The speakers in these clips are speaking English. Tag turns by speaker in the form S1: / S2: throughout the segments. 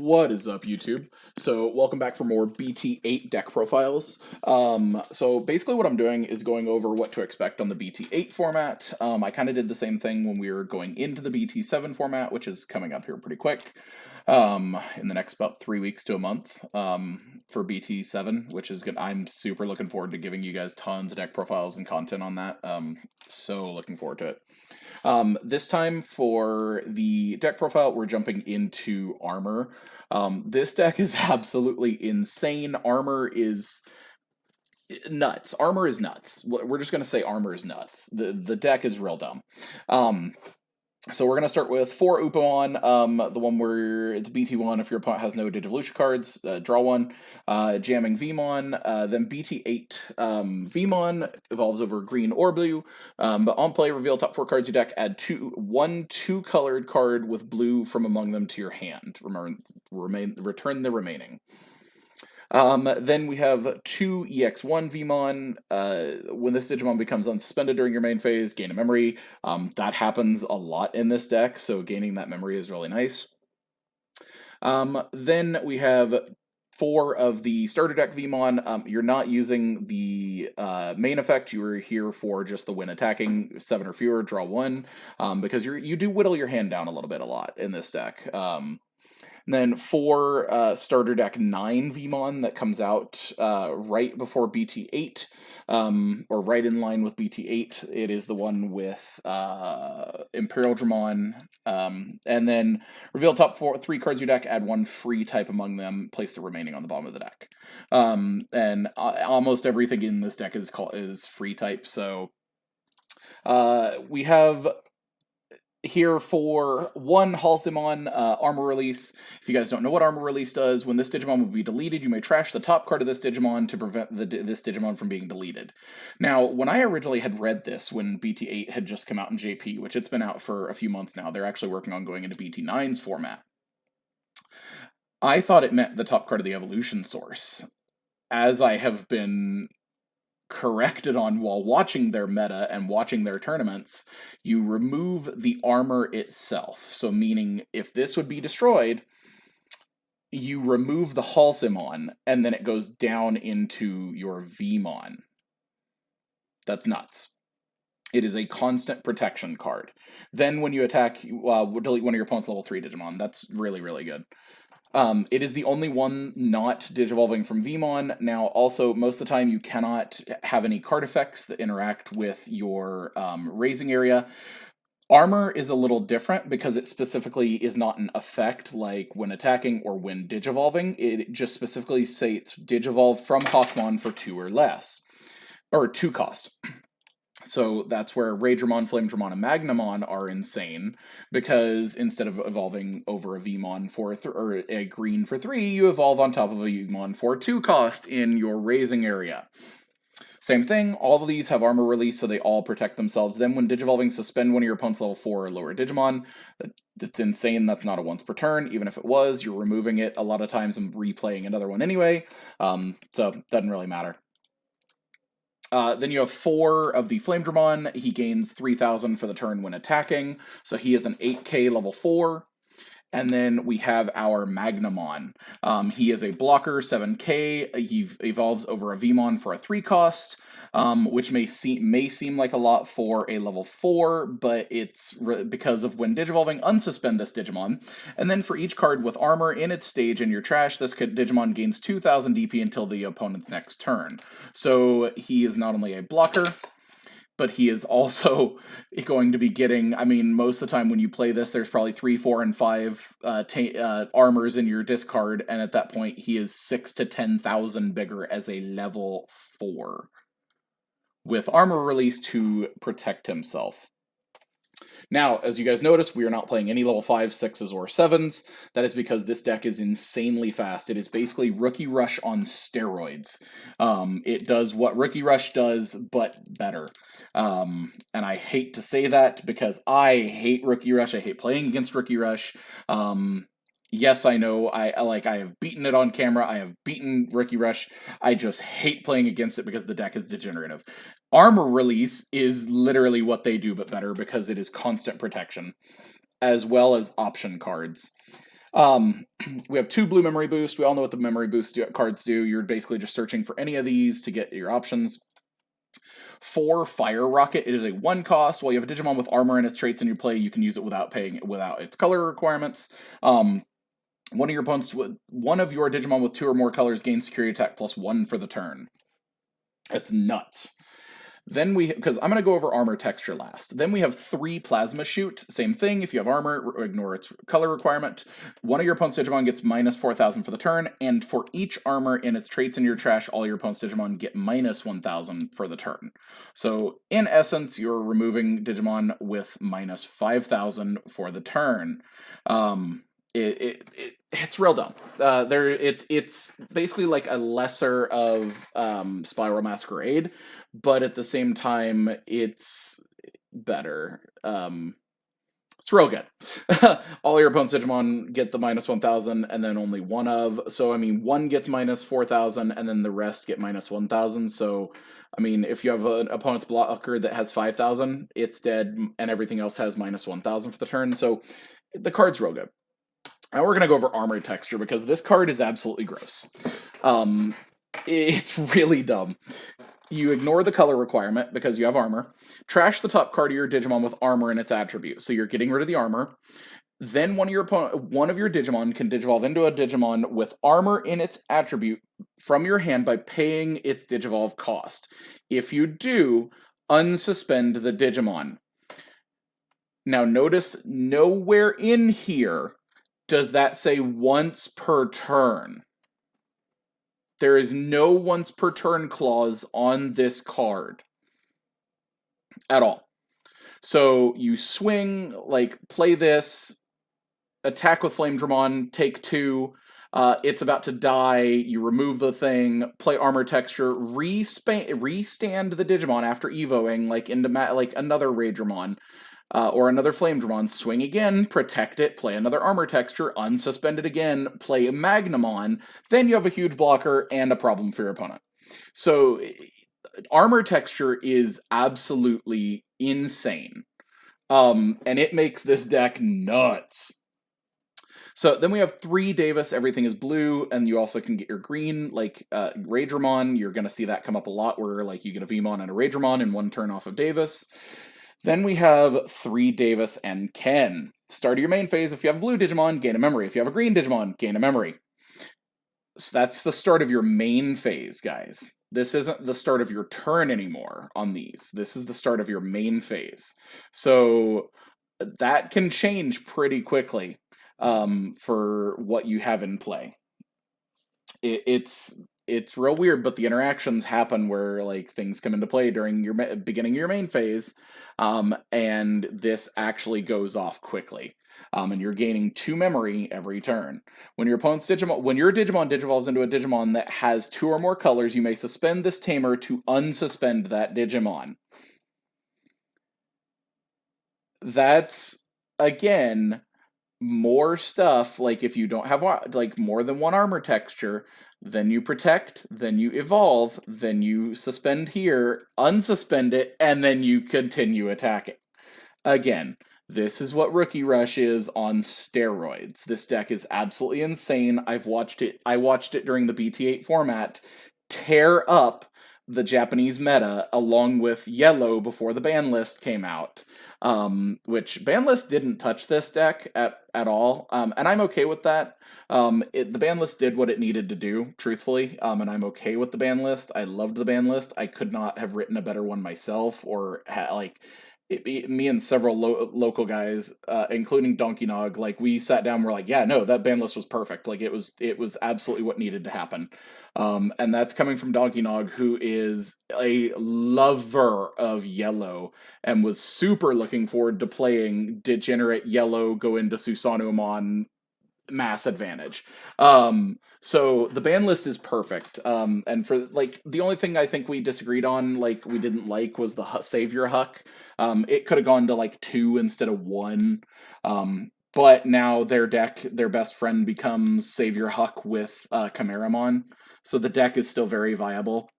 S1: What is up, YouTube? So welcome back for more BT8 deck profiles. So basically what I'm doing is going over what to expect on the BT8 format. I kind of did the same thing when we were going into the BT7 format, which is coming up here pretty quick in the next about 3 weeks to a month for BT7, which is good. I'm super looking forward to giving you guys tons of deck profiles and content on that. So looking forward to it. This time for the deck profile, we're jumping into Armor. This deck is absolutely insane. Armor is nuts. Armor is nuts. We're just going to say Armor is nuts. The deck is real dumb. So we're going to start with 4 Upamon, the one where it's BT1 if your opponent has no Digivolution cards, draw 1, jamming Vmon, then BT8 Vmon evolves over green or blue, but on play, reveal top 4 cards of your deck, add 1 2-colored card with blue from among them to your hand. Return the remaining. Then we have 2 EX1 Vmon. When this Digimon becomes unsuspended during your main phase, gain a memory. That happens a lot in this deck, so gaining that memory is really nice. Then we have 4 of the starter deck Vmon. You're not using the main effect. You are here for just the when attacking 7 or fewer, draw 1, because you do whittle your hand down a lot in this deck. And then 4 starter deck 9 Vmon that comes out right before BT8, or right in line with BT8. It is the one with Imperial Dramon. And then reveal top 3 cards of your deck, add 1 free type among them, place the remaining on the bottom of the deck. And almost everything in this deck is free type, so we have here for 1 Halcyon Armor Release. If you guys don't know what Armor Release does, when this Digimon will be deleted, you may trash the top card of this Digimon to prevent this Digimon from being deleted. Now, when I originally had read this, when BT8 had just come out in JP, which it's been out for a few months now, they're actually working on going into BT9's format, I thought it meant the top card of the evolution source. As I have been corrected on while watching their meta and watching their tournaments, you remove the armor itself. So meaning if this would be destroyed, you remove the Halcyon and then it goes down into your Vmon. That's nuts. It is a constant protection card. Then when you attack, delete one of your opponent's level 3 Digimon. That's really, really good. It is the only one not digivolving from Vmon. Now, also, most of the time you cannot have any card effects that interact with your raising area. Armor is a little different because it specifically is not an effect like when attacking or when digivolving. It just specifically states digivolve from Hawkmon for 2 or less, or 2 cost. So that's where Raydramon, Flamedramon, and Magnamon are insane, because instead of evolving over a Vmon for or a green for 3, you evolve on top of a Vmon for 2 cost in your raising area. Same thing, all of these have armor release, so they all protect themselves. Then when digivolving, suspend one of your opponent's level 4 or lower Digimon. That's insane, that's not a once per turn. Even if it was, you're removing it. A lot of times I'm replaying another one anyway, so doesn't really matter. Then you have 4 of the Flamedramon. He gains 3,000 for the turn when attacking, so he is an 8k level 4. And then we have our Magnamon. He is a blocker, 7k. He evolves over a Vmon for a 3 cost, which may seem like a lot for a level 4, but it's because of when digivolving, unsuspend this Digimon. And then for each card with armor in its stage in your trash, this Digimon gains 2,000 DP until the opponent's next turn. So he is not only a blocker, but he is also going to be getting, I mean, most of the time when you play this, there's probably 3, 4, and 5 armors in your discard, and at that point, he is 6,000 to 10,000 bigger as a level 4, with armor release to protect himself. Now, as you guys notice, we are not playing any level 5s, 6s, or 7s. That is because this deck is insanely fast. It is basically Rookie Rush on steroids. It does what Rookie Rush does, but better. And I hate to say that because I hate Rookie Rush. I hate playing against Rookie Rush. Yes, I know, I have beaten it on camera, I have beaten Rookie Rush, I just hate playing against it because the deck is degenerative. Armor Release is literally what they do, but better, because it is constant protection, as well as option cards. We have 2 blue memory boost. We all know what the memory boost cards do. You're basically just searching for any of these to get your options. 4 Fire Rocket. It is a 1 cost. While you have a Digimon with armor and its traits in your play, you can use it without its color requirements. One of your Digimon with 2 or more colors gains security attack +1 for the turn. It's nuts. Then because I'm going to go over armor texture last. Then we have 3 Plasma Shoot. Same thing. If you have armor, ignore its color requirement. One of your opponent's Digimon gets -4,000 for the turn, and for each armor in its traits in your trash, all your opponent's Digimon get -1,000 for the turn. So, in essence, you're removing Digimon with -5,000 for the turn. It's real dumb. It's basically like a lesser of Spiral Masquerade, but at the same time, it's better. It's real good. All your opponent's Digimon get the -1,000, and then only one of. So, I mean, one gets -4,000, and then the rest get -1,000. So, I mean, if you have an opponent's blocker that has 5,000, it's dead, and everything else has -1,000 for the turn. So, the card's real good. Now we're going to go over armor texture, because this card is absolutely gross. It's really dumb. You ignore the color requirement because you have armor. Trash the top card of your Digimon with armor in its attribute. So you're getting rid of the armor. Then one of your Digimon can digivolve into a Digimon with armor in its attribute from your hand by paying its digivolve cost. If you do, unsuspend the Digimon. Now notice nowhere in here does that say once per turn. There is no once per turn clause on this card at all. So you swing, like, play this, attack with Flame Dramon, take 2, it's about to die, you remove the thing, play armor texture, restand the Digimon after evoing, like, into another Raidramon, or another Flame Dramon, swing again, protect it, play another armor texture, unsuspend it again, play a Magnamon, then you have a huge blocker and a problem for your opponent. So, armor texture is absolutely insane. And it makes this deck nuts. So then we have 3 Davis, everything is blue, and you also can get your green, like Raidramon. You're going to see that come up a lot, where like you get a Vmon and a Raidramon in 1 turn off of Davis. Then we have 3 Davis and Ken. Start of your main phase, if you have a blue Digimon, gain a memory. If you have a green Digimon, gain a memory. So that's the start of your main phase, guys. This isn't the start of your turn anymore on these. This is the start of your main phase. So that can change pretty quickly for what you have in play. It's real weird, but the interactions happen where like things come into play during your beginning of your main phase, and this actually goes off quickly. And you're gaining 2 memory every turn. When your Digimon digivolves into a Digimon that has 2 or more colors, you may suspend this Tamer to unsuspend that Digimon. That's, again, more stuff. Like, if you don't have like more than 1 armor texture, then you protect, then you evolve, then you suspend here, unsuspend it, and then you continue attacking. Again, this is what Rookie Rush is on steroids. This deck is absolutely insane. I watched it during the BT8 format tear up the Japanese meta, along with Yellow before the ban list came out. Which ban list didn't touch this deck at all, and I'm okay with that. The ban list did what it needed to do, truthfully, and I'm okay with the ban list. I loved the ban list. I could not have written a better one myself, or me and several local guys, including Donkey Nog, like, we sat down and we're like, yeah, no, that ban list was perfect. Like, it was absolutely what needed to happen. And that's coming from Donkey Nog, who is a lover of Yellow and was super looking forward to playing Degenerate Yellow go into Susanuamon mass advantage. So the ban list is perfect. And for, like, the only thing I think we disagreed on, like, we didn't like, was the Savior Huck. It could have gone to like 2 instead of 1. But now their best friend becomes Savior Huck with Chimeramon. So the deck is still very viable.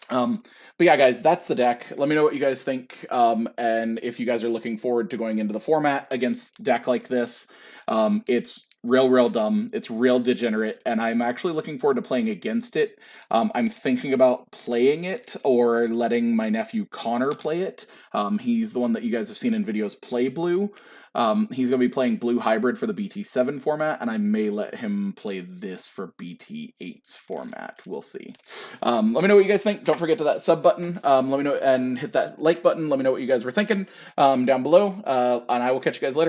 S1: But yeah, guys, that's the deck. Let me know what you guys think, and if you guys are looking forward to going into the format against a deck like this. It's real dumb. It's real degenerate, and I'm actually looking forward to playing against it. I'm thinking about playing it or letting my nephew Connor play it. He's the one that you guys have seen in videos play Blue. He's going to be playing Blue Hybrid for the BT7 format, and I may let him play this for BT8's format. We'll see. Let me know what you guys think. Don't forget to that sub button. Let me know, and hit that like button. Let me know what you guys were thinking down below, and I will catch you guys later.